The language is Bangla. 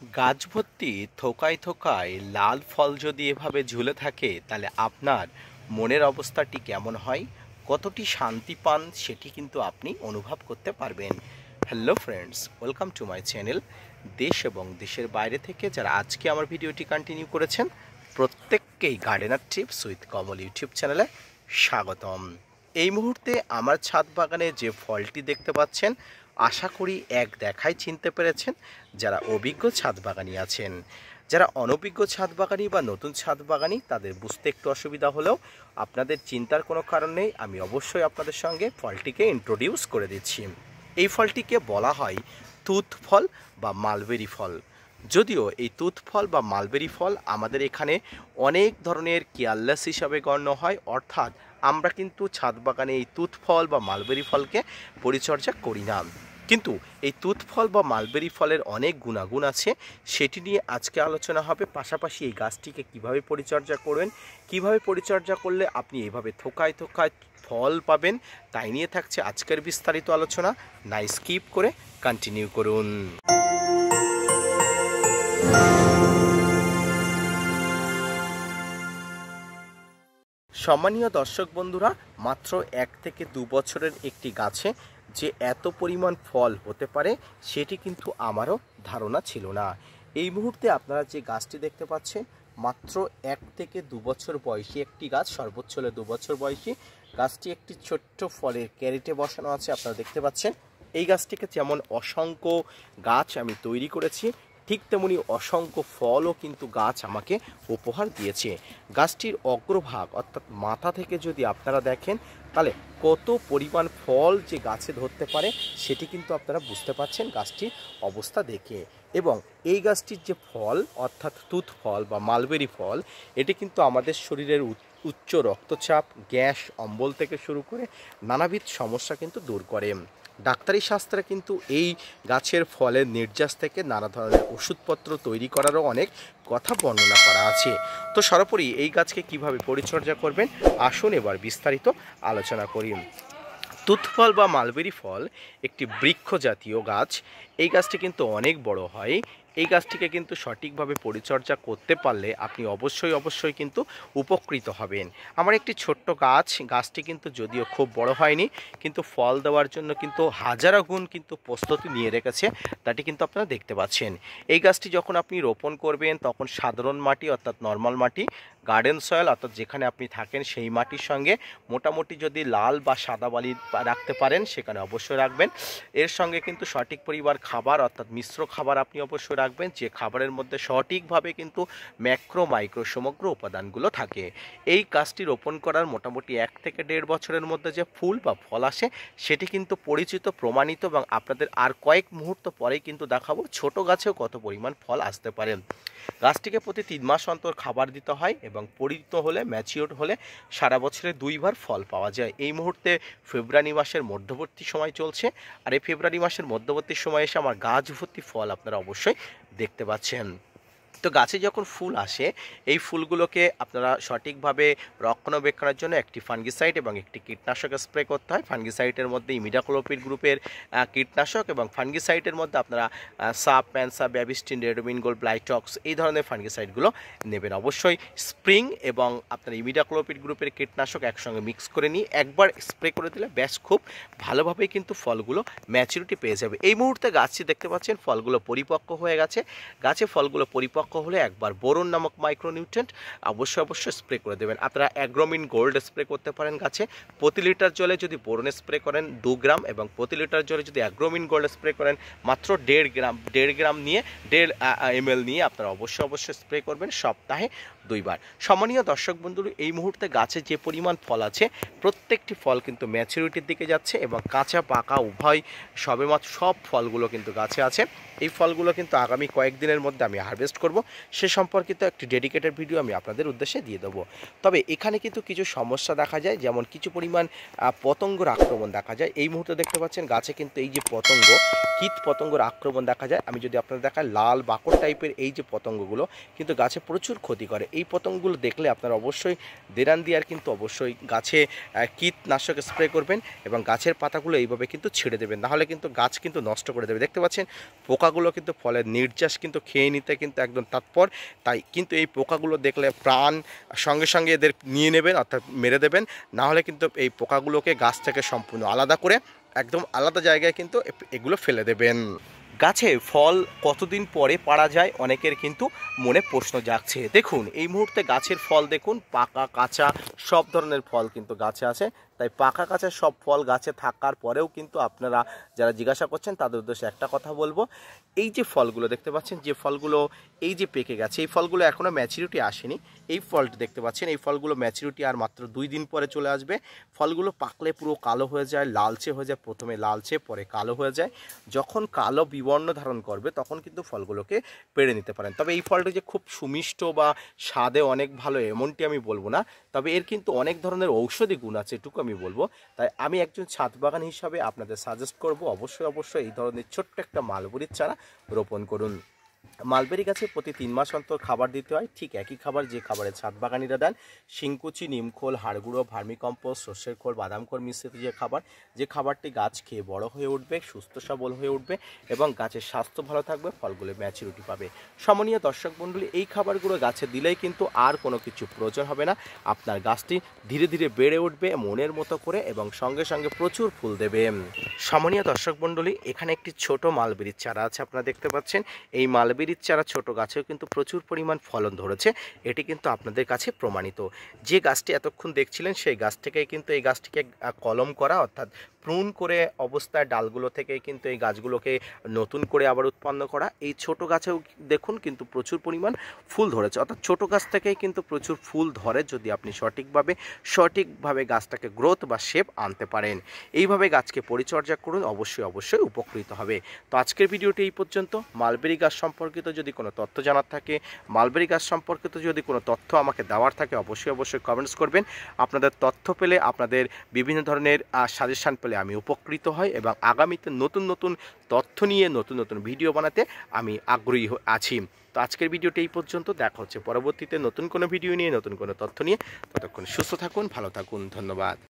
গাছ ভর্তি থোকায় থোকায় লাল ফল যদি এভাবে ঝুলে থাকে তাহলে আপনার মনের অবস্থাটি কেমন হয়, কতটি শান্তি পান সেটি কিন্তু আপনি অনুভব করতে পারবেন। Hello friends, welcome to my channel. দেশ এবং দেশের বাইরে থেকে যারা আজকে আমার ভিডিওটি কন্টিনিউ করেছেন প্রত্যেককেই gardener tips with Kamal YouTube চ্যানেলে স্বাগতম। এই মুহূর্তে আমার ছাদ বাগানে যে ফলটি দেখতে পাচ্ছেন আশা করি এক দেখায় চিনতে পেরেছেন যারা অভিজ্ঞ ছাদ বাগানি আছেন। যারা অনভিজ্ঞ ছাদ বাগানি বা নতুন ছাদ বাগানি তাদের বুঝতে একটু অসুবিধা হলেও আপনাদের চিন্তার কোনো কারণ নেই, আমি অবশ্যই আপনাদের সঙ্গে ফলটিকে ইন্ট্রোডিউস করে দিচ্ছি। এই ফলটিকে বলা হয় তুত ফল বা মালবেরি ফল। যদিও এই তুত ফল বা মালবেরি ফল আমাদের এখানে অনেক ধরনের কেয়ারলেস হিসাবে গণ্য হয়, অর্থাৎ আমরা কিন্তু ছাদ বাগানে এই তুত ফল বা মালবেরি ফলকে পরিচর্যা করি না। কিন্তু এই তুত ফল বা মালবেরি ফলের অনেক গুণাগুণ আছে, সেটি নিয়ে আজকে আলোচনা হবে। পাশাপাশি এই গাছটিকে কিভাবে পরিচর্যা করবেন, কিভাবে পরিচর্যা করলে আপনি এইভাবে থোকায় থোকায় ফল পাবেন, তাই নিয়ে থাকছে আজকের বিস্তারিত আলোচনা। না স্কিপ করে কন্টিনিউ করুন। সম্মানীয় দর্শক বন্ধুরা, মাত্র 1 থেকে 2 বছরের একটি গাছে যে এত পরিমাণ ফল হতে পারে সেটি কিন্তু আমারও ধারণা ছিল না। এই মুহূর্তে আপনারা যে গাছটি দেখতে পাচ্ছেন মাত্র 1 থেকে 2 বছর বয়সী একটি গাছ, সর্বোচ্চ হলে 2 বছর বয়সী গাছটি একটি ছোট্ট ফলের ক্যারেটে বসানো আছে। আপনারা দেখতে পাচ্ছেন এই গাছটিকে যেমন অসংখ্য গাছ আমি তৈরি করেছি, ঠিক তেমনি অসংখ্য ফলও কিন্তু গাছ আমাকে উপহার দিয়েছে। গাছটির অগ্রভাগ অর্থাৎ মাথা থেকে যদি আপনারা দেখেন তাহলে কত পরিমাণ ফল যে গাছে ধরতে পারে সেটি কিন্তু আপনারা বুঝতে পারছেন গাছটির অবস্থা দেখে। এবং এই গাছটির যে ফল অর্থাৎ তুত ফল বা মালবেরি ফল, এটি কিন্তু আমাদের শরীরের উচ্চ রক্তচাপ, গ্যাস, অম্বল থেকে শুরু করে নানাবিধ সমস্যা কিন্তু দূর করে। ডাক্তারি শাস্ত্রে কিন্তু এই গাছের ফলের নির্যাস থেকে নানা ধরনের ওষুধপত্র তৈরি করারও অনেক কথা বর্ণনা করা আছে। তো সর্বোপরি এই গাছকে কিভাবে পরিচর্যা করবেন আসুন এবার বিস্তারিত আলোচনা করি। তুত ফল বা মালবেরি ফল একটি বৃক্ষ জাতীয় গাছ। এই গাছটি কিন্তু অনেক বড় হয়। এই গাছটিকে কিন্তু সঠিকভাবে পরিচর্যা করতে পারলে আপনি অবশ্যই কিন্তু উপকৃত হবেন। আমার একটি ছোট্ট গাছটি কিন্তু যদিও খুব বড় হয়নি, কিন্তু ফল দেওয়ার জন্য কিন্তু হাজারো গুণ কিন্তু প্রস্তুতি নিয়ে রেখেছে, তাটি কিন্তু আপনারা দেখতে পাচ্ছেন। এই গাছটি যখন আপনি রোপণ করবেন তখন সাধারণ মাটি অর্থাৎ নর্মাল মাটি, গার্ডেন সয়েল অর্থাৎ যেখানে আপনি থাকেন সেই মাটির সঙ্গে মোটামুটি যদি লাল বা সাদা বালি রাখতে পারেন সেখানে অবশ্যই রাখবেন। এর সঙ্গে কিন্তু সঠিক পরিমাণ খাবার অর্থাৎ মিশ্র খাবার আপনি অবশ্যই রাখবেন, যে খাবারের মধ্যে সঠিকভাবে কিন্তু ম্যাক্রো মাইক্রো সমগ্র উপাদানগুলো থাকে। এই গাছটি রোপণ করার মোটামুটি 1 থেকে 1.5 বছরের মধ্যে যে ফুল বা ফল আসে সেটি কিন্তু পরিচিত, প্রমাণিত, এবং আপনাদের আর কয়েক মুহূর্ত পরেই কিন্তু দেখাবো ছোট গাছেও কত পরিমাণ ফল আসতে পারে। গাছটিকে প্রতি 3 মাস অন্তর খাবার দিতে হয় এবং পরিণত হলে, ম্যাচিওর হলে সারা বছরে 2 বার ফল পাওয়া যায়। এই মুহূর্তে ফেব্রুয়ারি মাসের মধ্যবর্তী সময় চলছে, আর এই ফেব্রুয়ারি মাসের মধ্যবর্তী সময় এসে আমার গাছ ভর্তি ফল আপনারা অবশ্যই দেখতে পাচ্ছেন। তো গাছে যখন ফুল আসে এই ফুলগুলোকে আপনারা সঠিকভাবে রক্ষণাবেক্ষণের জন্য একটি ফাঙ্গিসাইড এবং একটি কীটনাশক স্প্রে করতে হয়। ফাঙ্গিসাইডের মধ্যে ইমিডাক্লোপিড গ্রুপের কীটনাশক এবং ফাঙ্গিসাইডের মধ্যে আপনারা সাপ, প্যানসা, ব্যাবিস্টিন, রেডোমিন গোল্ড, ব্লাইটক্স এই ধরনের ফাঙ্গিসাইডগুলো নেবেন। অবশ্যই স্প্রিং এবং আপনার ইমিডাক্লোপিড গ্রুপের কীটনাশক একসঙ্গে মিক্স করে নিয়ে একবার স্প্রে করে দিলে ব্যাস খুব ভালোভাবেই কিন্তু ফলগুলো ম্যাচুরিটি পেয়ে যাবে। এই মুহূর্তে গাছটি দেখতে পাচ্ছেন ফলগুলো পরিপক্ক হয়ে গেছে। গাছে ফলগুলো পরিপক্ক হলে একবার বোরন নামক মাইক্রোনিউট্রিয়েন্ট অবশ্যই স্প্রে করে দেবেন। আপনারা অ্যাগ্রোমিন গোল্ড স্প্রে করতে পারেন গাছে। প্রতি লিটার জলে যদি বোরন স্প্রে করেন 2 গ্রাম এবং প্রতি লিটার জলে যদি অ্যাগ্রোমিন গোল্ড স্প্রে করেন মাত্র 1.5 গ্রাম নিয়ে 1.5 ml নিয়ে আপনারা অবশ্যই স্প্রে করবেন সপ্তাহে 2 বার। সম্মানীয় দর্শক বন্ধু, এই মুহূর্তে গাছে যে পরিমাণ ফল আছে প্রত্যেকটি ফল কিন্তু ম্যাচুরিটির দিকে যাচ্ছে এবং কাঁচা পাকা উভয় সবেমাত্র সব ফলগুলো কিন্তু গাছে আছে। এই ফলগুলো কিন্তু আগামী কয়েকদিনের মধ্যে আমি হারভেস্ট করব, সে সম্পর্কিত একটি ডেডিকেটেড ভিডিও আমি আপনাদের উদ্দেশ্যে দিয়ে দেবো। তবে এখানে কিন্তু কিছু সমস্যা দেখা যায়, যেমন কিছু পরিমাণ পতঙ্গর আক্রমণ দেখা যায়। এই মুহূর্তে দেখতে পাচ্ছেন গাছে কিন্তু এই যে পতঙ্গ, কীট পতঙ্গর আক্রমণ দেখা যায়। আমি যদি আপনাদের দেখাই লাল বাকড় টাইপের এই যে পতঙ্গগুলো কিন্তু গাছে প্রচুর ক্ষতি করে। এই পতঙ্গগুলো দেখলে আপনারা অবশ্যই দেরান দিয়ার কিন্তু অবশ্যই গাছে কীটনাশক স্প্রে করবেন এবং গাছের পাতাগুলো এইভাবে কিন্তু ছেড়ে দেবেন, নাহলে কিন্তু গাছ কিন্তু নষ্ট করে দেবে। দেখতে পাচ্ছেন পোকাগুলো কিন্তু ফলের নির্যাস কিন্তু খেয়ে নিতে কিন্তু একদম তৎপর, তাই কিন্তু এই পোকাগুলো দেখলে প্রাণ সঙ্গে সঙ্গে এদের নিয়ে নেবেন অর্থাৎ মেরে দেবেন, নাহলে কিন্তু এই পোকাগুলোকে গাছ থেকে সম্পূর্ণ আলাদা করে একদম আলাদা জায়গায় কিন্তু এগুলো ফেলে দেবেন। গাছে ফল কতদিন পরে পাড়া যায় অনেকের কিন্তু মনে প্রশ্ন জাগছে। দেখুন এই মুহূর্তে গাছের ফল দেখুন, পাকা কাঁচা সব ধরনের ফল কিন্তু গাছে আছে। তাই পাকা কাঁচা সব ফল গাছে থাকার পরেও কিন্তু আপনারা যারা জিজ্ঞাসা করছেন তাদের উদ্দেশ্যে একটা কথা বলবো, এই যে ফলগুলো দেখতে পাচ্ছেন, যে ফলগুলো এই যে পেকে গেছে, এই ফলগুলো এখনও ম্যাচুরিটি আসেনি। এই ফলটি দেখতে পাচ্ছেন, এই ফলগুলো ম্যাচুরিটি আর মাত্র 2 দিন পরে চলে আসবে। ফলগুলো পাকলে পুরো কালো হয়ে যায়, লালচে হয়ে যায়, প্রথমে লালচে পরে কালো হয়ে যায়। যখন কালো বিবর্ণ ধারণ করবে তখন কিন্তু ফলগুলোকে পেড়ে নিতে পারেন। তবে এই ফলটি যে খুব সুমিষ্ট বা স্বাদে অনেক ভালো এমনটি আমি বলবো না, তবে এর কিন্তু অনেক ধরনের ঔষধি গুণ আছে এটুকু আমি বলবো। তাই আমি একজন ছাদ বাগান হিসাবে আপনাদের সাজেস্ট করব অবশ্যই এই ধরনের ছোট্ট একটা মালবেরির চারা রোপণ করুন। মালবেরি গাছে প্রতি 3 মাস অন্তর খাবার দিতে হয়, ঠিক একই খাবার যে খাবারে ছাদ বাগানিরা দেন। শিংকুচি, নিমখোল, হাড়গুঁড়ো, ভার্মিকম্পোস্ট, সর্ষের খোল, বাদাম খোল মিশ্রিত যে খাবারটি গাছ খেয়ে বড় হয়ে উঠবে, সুস্থ সবল হয়ে উঠবে এবং গাছের স্বাস্থ্য ভালো থাকবে, ফলগুলো ম্যাচুরিটি পাবে। সম্মানীয় দর্শক মণ্ডলী, এই খাবারগুলো গাছে দিলেই কিন্তু আর কোনো কিছু প্রয়োজন হবে না। আপনার গাছটি ধীরে ধীরে বেড়ে উঠবে মনের মতো করে এবং সঙ্গে সঙ্গে প্রচুর ফুল দেবে। সম্মানীয় দর্শক মণ্ডলী, এখানে একটি ছোট মালবেরির চারা আছে, আপনারা দেখতে পাচ্ছেন। এই মালবেরির চারা ছোট গাছেও কিন্তু প্রচুর পরিমাণ ফলন ধরেছে, এটি কিন্তু আপনাদের কাছে প্রমাণিত। যে গাছটি এতক্ষণ দেখছিলেন সেই গাছ থেকেই কিন্তু এই গাছটিকে কলম করা অর্থাৎ প্রুন করে অবস্থায় ডালগুলো থেকে কিন্তু এই গাছগুলোকে নতুন করে আবার উৎপন্ন করা। এই ছোট গাছেও দেখুন কিন্তু প্রচুর পরিমাণ ফুল ধরেছে, অর্থাৎ ছোট গাছ থেকেই কিন্তু প্রচুর ফুল ধরে যদি আপনি সঠিকভাবে গাছটাকে গ্রোথ বা শেপ আনতে পারেন। এইভাবে গাছকে পরিচর্যা করুন, অবশ্যই উপকৃত হবে। তো আজকের ভিডিওটি এই পর্যন্ত। মালবেরি গাছ সম্পর্কিত যদি কোনো তথ্য জানার থাকে, মালবেরি গাছ সম্পর্কিত যদি কোনো তথ্য আমাকে দেওয়ার থাকে অবশ্যই কমেন্টস করবেন। আপনাদের তথ্য পেলে, আপনাদের বিভিন্ন ধরনের সাজেশান পেলে আমি উপকৃত হই এবং আগামীতে নতুন তথ্য নিয়ে নতুন ভিডিও বানাতে আমি আগ্রহী আছি। তো আজকের ভিডিওটি এই পর্যন্ত, দেখা হচ্ছে পরবর্তীতে নতুন কোনো ভিডিও নিয়ে, নতুন কোনো তথ্য নিয়ে। ততক্ষণ সুস্থ থাকুন, ভালো থাকুন, ধন্যবাদ।